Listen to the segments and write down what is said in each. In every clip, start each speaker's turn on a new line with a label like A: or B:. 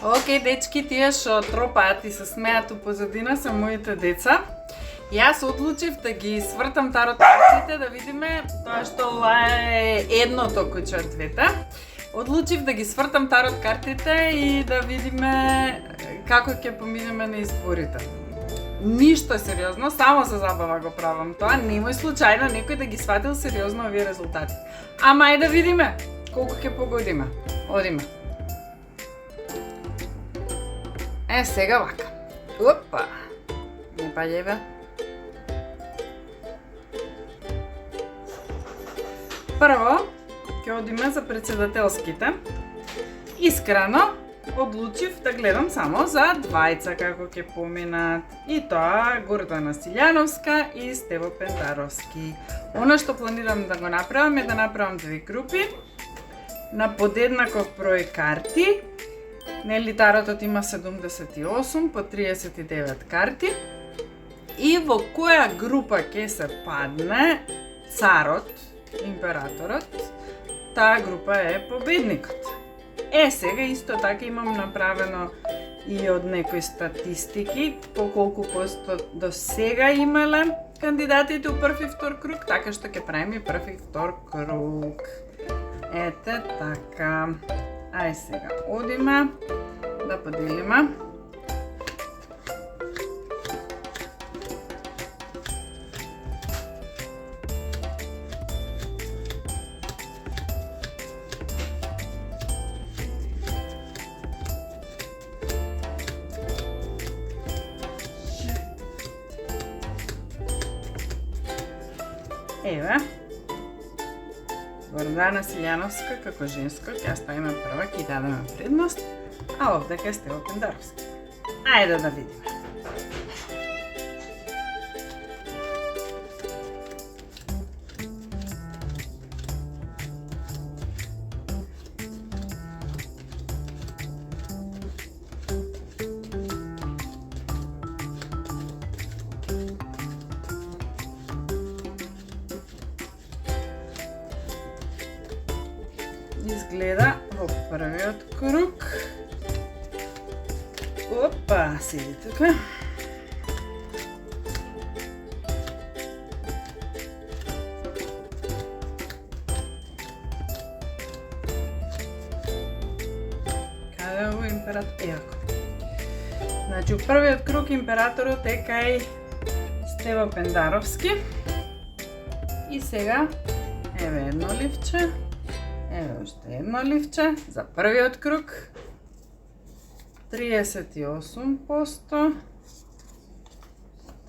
A: Океј, дечки, тие што тропаат и се смеат у позадина се моите деца. Јас одлучив да ги свртам тарот картите, да видиме тоа што ова е едното куче од двете. Одлучив да ги свртам тарот картите и да видиме како ќе поминеме на изборите. Ништо сериозно, само за забава го правам тоа, немој случајно некој да ги сватил сериозно овие резултати. Ама ај да видиме колку ќе погодиме. Одиме. Сега вака. Опа. Не паѓај бе. Прво, ќе одиме за председателските. Искрено одлучив да гледам само за двајца како ќе поминат. И тоа Гордана Силјановска и Стево Пендаровски. Она што планирам да го направам е да направам две групи на подеднаков број карти. Нели таротот има 78 по 39 карти. И во која група ќе се падне царот, императорот, таа група е победникот. Сега исто така имам направено и од некои статистики по колку посто до сега имале кандидатите у прв и втор круг, така што ќе правиме прв и втор круг. Ете така. Ај сега одиме да поделиме. Еве, Гордана Силјановска како женско ќе ставиме прва, ќе дадеме предност, а овде ќе Стево Пендаровски. Ајде да видиме. Изгледа во првиот круг. Опа, седи тука. Каде е ово император? Еако. Значи, у првиот круг императорот е кај Стево Пендаровски. И сега, еве едно ливче. Еве уште едно ливче за првиот круг. 38%,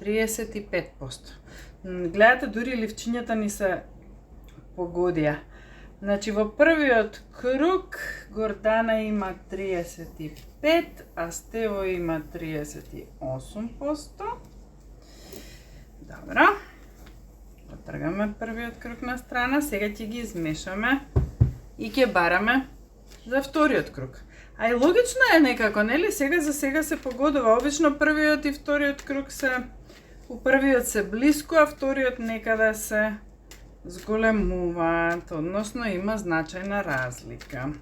A: 35%. Гледате, дури ливчињата ни се погодија. Значи, во првиот круг Гордана има 35%, а Стево има 38%. Добро. Отргаме првиот круг на страна, сега ќе ги измешаме и ќе бараме за вториот круг. А и логично е некако, нели? Сега за сега се погодува. Обично првиот и вториот круг се... У првиот се блиску, а вториот некада се зголемуваат, односно има значајна разлика.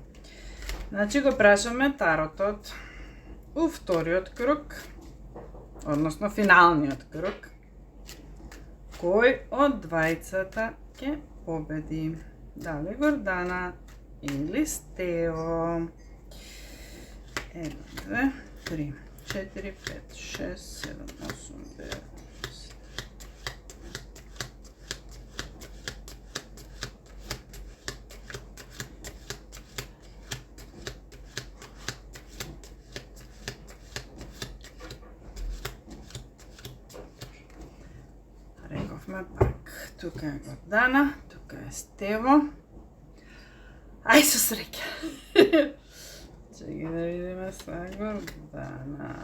A: Значи го прашаме таротот у вториот круг, односно финалниот круг. Кој од двајцата ќе победи? Дали Гордана или Стево? 1, 2, 3, 4, 5, 6, 7, 8, 9, 10. Рековме пак. Тука е Гордана, тука е Стево. Ај со среќа! Чеки да видиме са Гордана.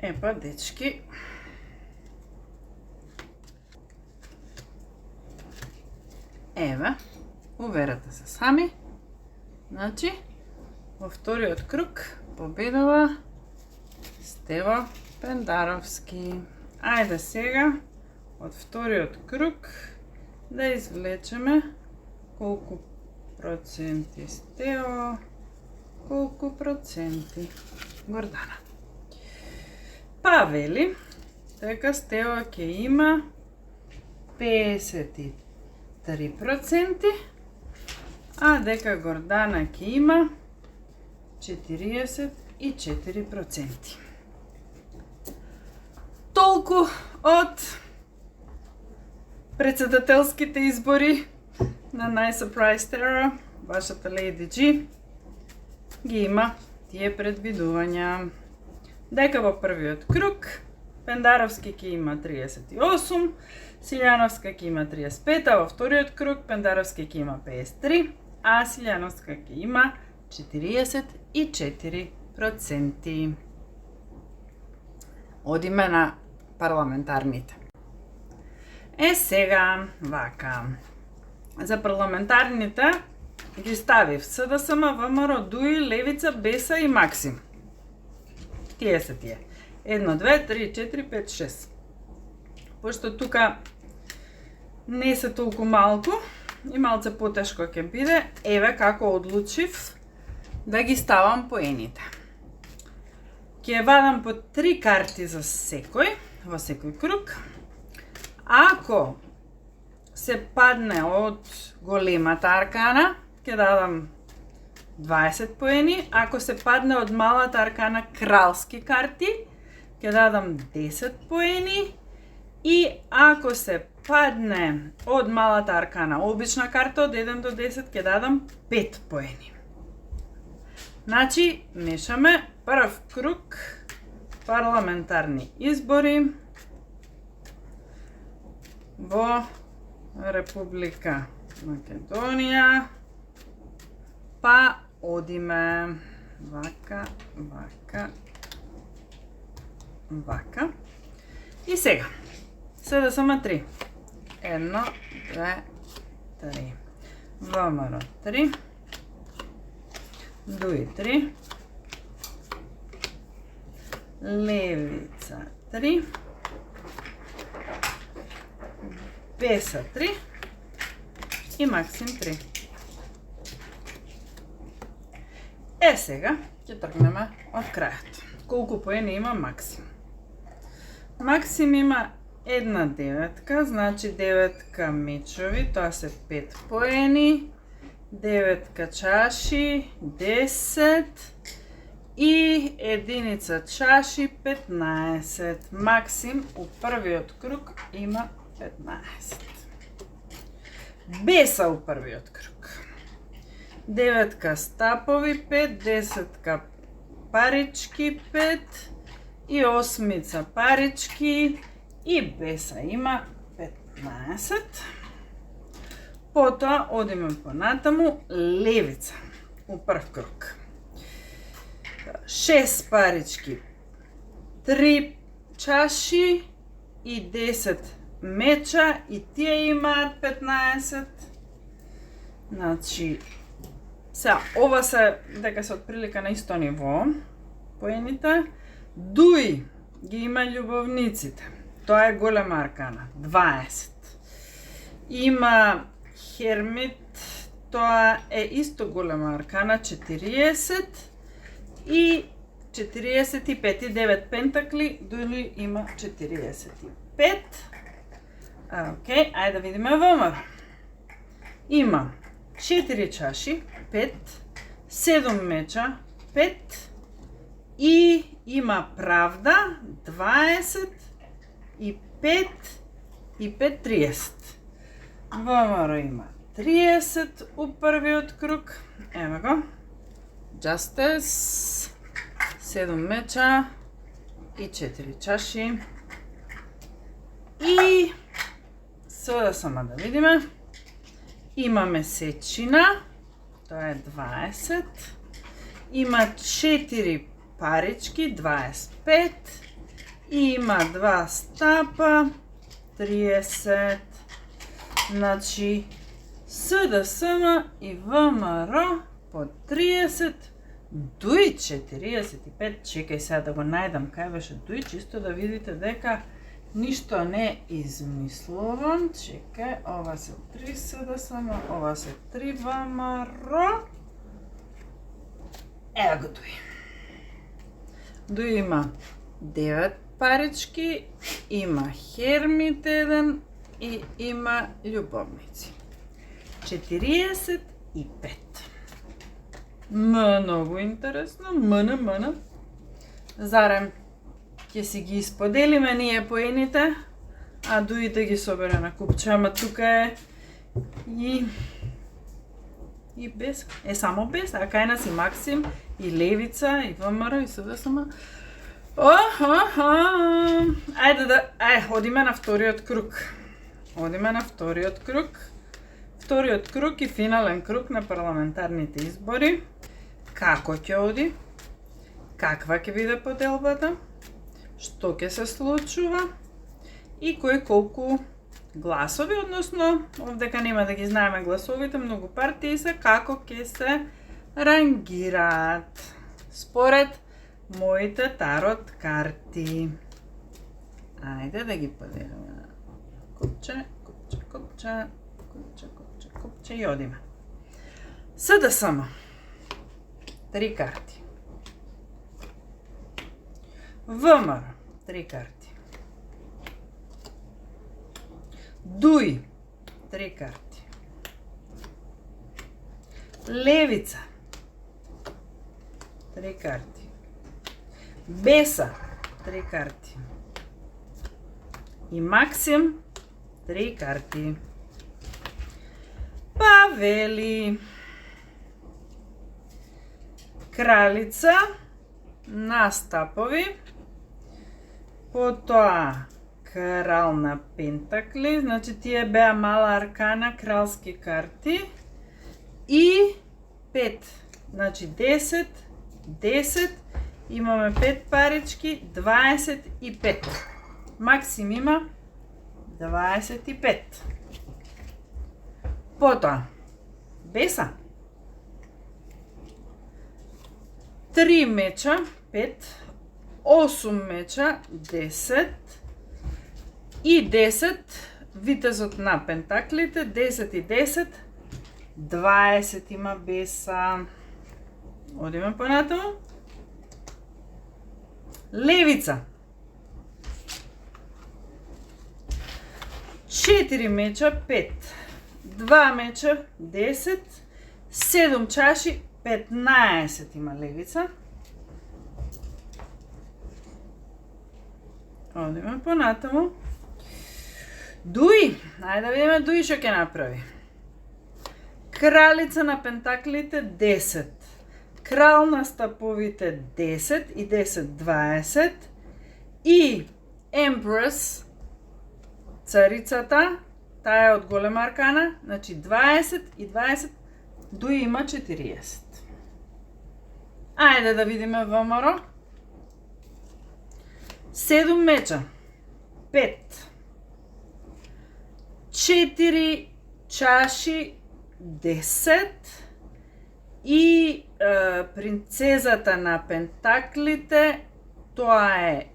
A: Епа, дечки. Еве, уверете се сами. Значи, во вториот круг победува Стево Пендаровски. Ајде сега од вториот круг да извлечеме колку проценти Стево, колку проценти Гордана. Па вели, дека Стево ќе има 53%, а дека Гордана ќе има 44%. Толку од председателските избори на Nice Surprise Terror. Вашата Lady G ги има тие предвидувања. Дека во првиот круг Пендаровски ќе има 38, Силјановска ќе има 35, а во вториот круг Пендаровски ќе има 53, а Силјановска ќе има 44%. Одиме на парламентарните. Сега, вака. За парламентарните ги ставив СДСМ, ВМРО, ДУИ, Левица, Беса и Максим. Тие се тие. 1, 2, 3, 4, 5, 6. Пошто тука не се толку малку и малце потешко ќе биде, еве како одлучив да ги ставам поените. Ќе вадам по 3 карти за секој, во секој круг. Ако се падне од големата аркана, ќе дадам 20 поени. Ако се падне од малата аркана кралски карти, ќе дадам 10 поени. И ако се падне од малата аркана обична карта од 1 до 10, ќе дадам 5 поени. Значи, мешаме прв круг парламентарни избори во Република Македонија. Па одиме вака, вака, вака. И сега, СДСМ 3. 1, 2, 3. ВМРО 3. ДУИ 3. Левица 3. Беса 3. И Максим 3. Сега ќе тргнеме од крајот. Колку поени има Максим? Максим има една деветка, значи деветка мечови, тоа се 5 поени, деветка чаши, 10 и единица чаши, 15. Максим у првиот круг има 15. Беса у првиот круг. Деветка стапови 5, десетка парички 5 и осмица парички и Беса има 15. Потоа одиме понатаму Левица у прв круг. 6 парички, 3 чаши и 10 меча и тие имаат 15. Значи, сега, ова се дека се отприлика на исто ниво поените. ДУИ ги има љубовниците. Тоа е голема аркана, 20. Има Хермит, тоа е исто голема аркана, 40. И 45 и 9 пентакли, ДУИ има 45. Океј, ајде да видиме ВМРО. Има 4 чаши, 5, 7 меча, 5 и има правда, 20 и 5 и 5, 30. ВМРО има 30 у првиот круг. Ево го. Justice, 7 меча и 4 чаши. И сега само да видиме. Имаме сечина, тоа е 20. Има 4 парички, 25. И има 2 стапа, 30. Значи СДСМ и ВМРО по 30, дуи 45. Чекај сега да го најдам кај беше дуи, чисто да видите дека ништо не измислувам. Чекај, ова се 3 СДСМ, ова се 3 ВМРО. Ева го дуи. Дуи има 9 парички, има Хермит 1 и има љубовници. 45. Многу интересно. Мна. Зарем ќе си ги исподелиме ние поените, а дуите ги собере на купче, ама тука е и без, само без, а кај нас и Максим, и Левица, и ВМРО, и СДСМ. Ајде, одиме на вториот круг. Вториот круг и финален круг на парламентарните избори. Како ќе оди? Каква ќе биде поделбата? Што ќе се случува? И кој колку гласови, односно, овдека нема да ги знаеме гласовите, многу партии се, како ќе се рангираат според моите тарот карти. Ајде да ги поделиме на купче и одиме. СДСМ. 3 карти. ВМРО. 3 карти. ДУИ. 3 карти. Левица. 3 карти. Беса. 3 карти. И Максим. 3 карти. Павели. Кралица на стапови. Потоа крал на пентакли, значи тие беа мала аркана, кралски карти. И 5, значи 10, имаме 5 парички, 25. Максим има 25. Потоа, беса. 3 меча, 5, 8 меча, 10 и 10, витезот на пентаклите, 10 и 10, 20 има беса. Одиме понатаму. Левица. 4 меча, 5, 2 меча, 10, 7 чаши, 15 има левица. Одиме понатаму. Дуи. Ајде да видиме дуи што ќе направи. Кралица на пентаклите 10. Крал на стаповите 10 и 10 20. И Empress, царицата, таа е од голема аркана, значи 20 и 20, дуи има 40. Ајде да видиме ВМРО. 7 меча, 5, 4 чаши, 10 и принцезата на пентаклите, тоа е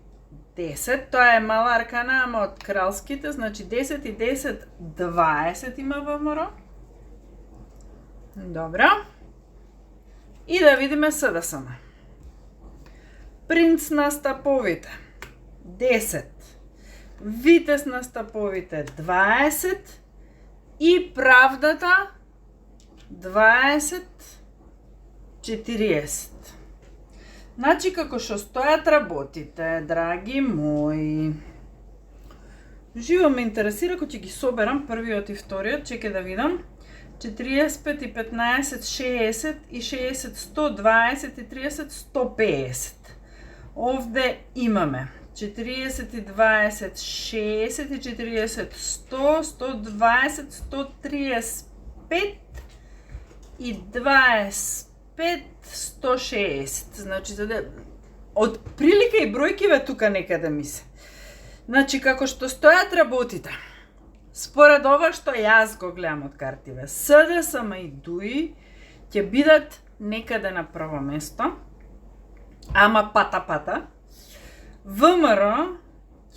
A: 10, тоа е мала аркана, ама од кралските, значи 10 и 10, 20 има ВМРО. Добро. И да видиме СДСМ. Принц на стаповите 10, витез на стаповите 20 и правдата 20, 40. Значи како што стојат работите, драги мои. Живо ме интересира кој ќе ги соберам првиот и вториот, чекај да видам. 45 и 15, 60 и 60, 120 и 30, 150. Овде имаме 40 и 20, 60 и 40, 100, 120, 135 и 25, 160. Значи, од прилика и бројкиве тука некаде ми се. Значи, како што стојат работите, според ова што јас го гледам од картиве, СДСМ и ДУИ ќе бидат некаде на прво место, ама пата. ВМРО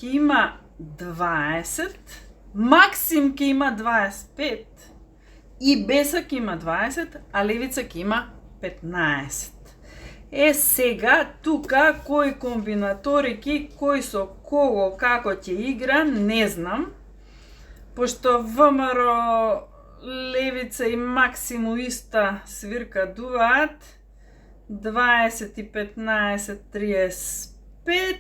A: ќе има 20, Максим ќе има 25, и Беса ќе има 20, а Левица ќе има 15. Сега, тука, кој комбинаторики, кој со кого, како ќе игра, не знам. Пошто ВМРО, Левица и Максим у иста свирка дуваат, 20 и 15, 35,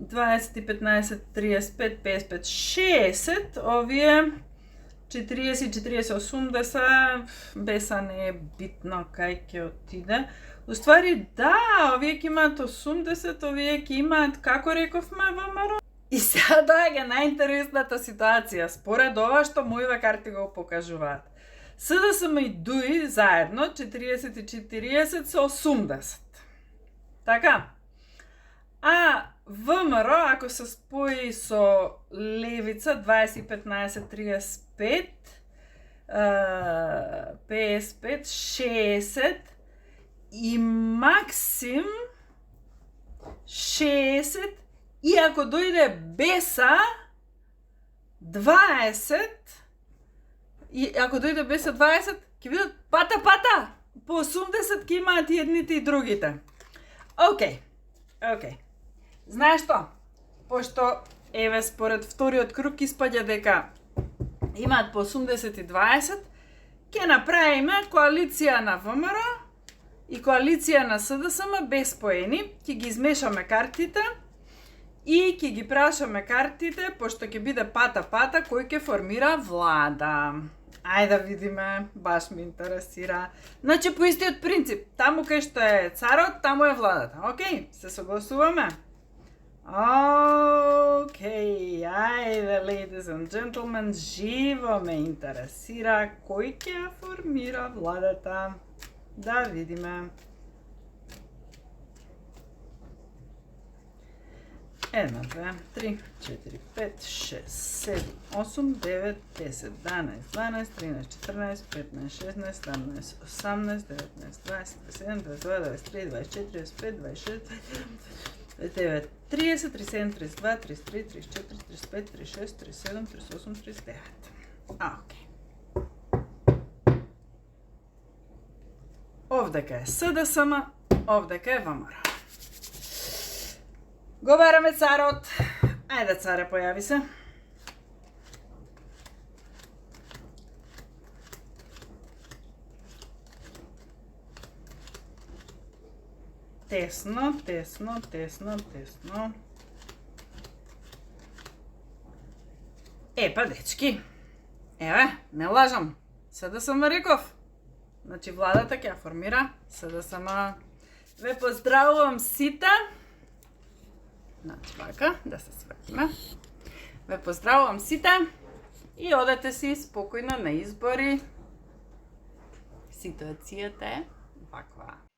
A: 20 и 15, 35, 55, 60, овие 40, 40, 80, Беса не е битно кај ќе отиде. Уствари, да, овие ќе имаат 80, овие ќе имаат, како рековме, ВМРО? И сега доаѓа најинтересната ситуација, според ова што моите карти го покажуваат. СДСМ и ДУИ заедно, 40 и 40 со 80. Така? А ВМРО, ако се спои со Левица, 20, 15, 35, 55, 60 и Максим 60, и ако дојде Беса 20, и ако дојде Беса 20, ќе бидат пата. По 80 ќе имаат и едните и другите. Океј. Знаеш што? Пошто, еве, според вториот круг испаѓа дека имаат по 80 и 20, ќе направиме коалиција на ВМРО и коалиција на СДСМ без поени, ќе ги измешаме картите и ќе ги прашаме картите, пошто ќе биде пата, кој ќе формира влада. Ајде да видиме, баш ме интересира. Значи, по истиот принцип, таму кај што е царот, таму е владата. Океј, се согласуваме? Океј, ајде, ladies and gentlemen, живо ме интересира кој ќе ја формира владата. Да видиме. 1, 2, 3, 4, 5, 6, 7, 8, 9, 10, 11, 12, 13, 14, 15, 16, 17, 18, 19, 20, 21, 22, 23, 24, 25, 26, 29, 30, 31, 32, 33, 34, 35, 36, 37, 38, 39. Океј. Овдека е СДСМ, овдека е ВМРО. Го бараме царот. Ајде, царе, појави се. Тесно. Епа, дечки. Еве, не лажам. СДСМ реков. Значи, владата ќе ја формира СДСМ. Ве поздравувам сите. Значи, вака, да се свртиме. Ве поздравувам сите и одете си спокојно на избори. Ситуацијата е ваква.